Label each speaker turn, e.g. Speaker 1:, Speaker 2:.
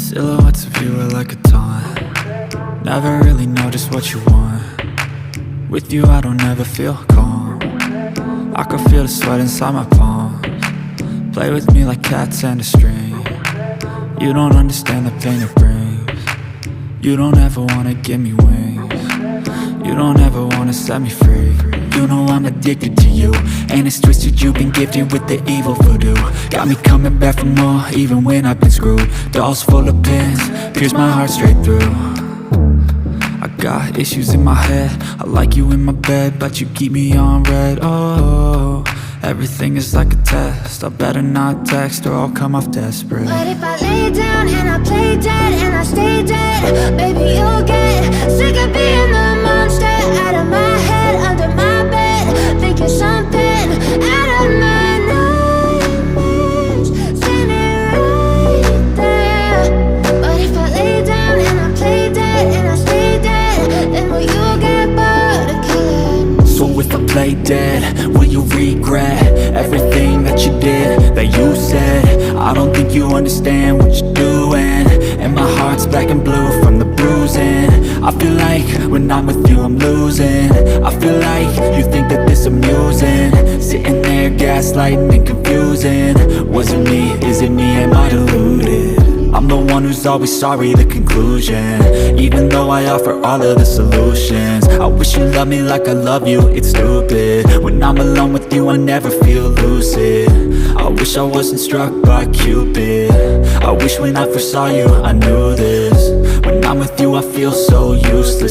Speaker 1: Silhouettes of you are like a taunt. Never really know just what you want. With you I don't ever feel calm. I can feel the sweat inside my palms. Play with me like cats and a string. You don't understand the pain it brings. You don't ever wanna give me wings. You don't ever wanna set me free. You know I'm addicted to you, and it's twisted, you've been gifted with the evil voodoo. Got me coming back for more, even when I've been screwed. Dolls full of pins, pierce my heart straight through. I got issues in my head, I like you in my bed, but you keep me on red. Oh, everything is like a test, I better not text or I'll come off desperate.
Speaker 2: But if I lay down and I play dead and I stay dead, baby you'll get sick of being the monster out of my head, under my bed, thinking something out of my nightmares, standing right there. But if I lay down and I play dead and I stay dead, then will you get bored of killing?
Speaker 1: So if I play dead, will you regret everything that you did, that you said? I don't think you understand what you're doing, and my heart's black and blue from the bruising. I feel like when I'm with you I'm losing. I feel like you think that this amusing, sitting there gaslighting and confusing. Was it me? Is it me? Am I deluded? I'm the one who's always sorry, the conclusion, even though I offer all of the solutions. I wish you loved me like I love you, it's stupid. When I'm alone with you I never feel lucid. I wish I wasn't struck by Cupid. I wish when I first saw you I knew this. When I'm with you I feel so useless, I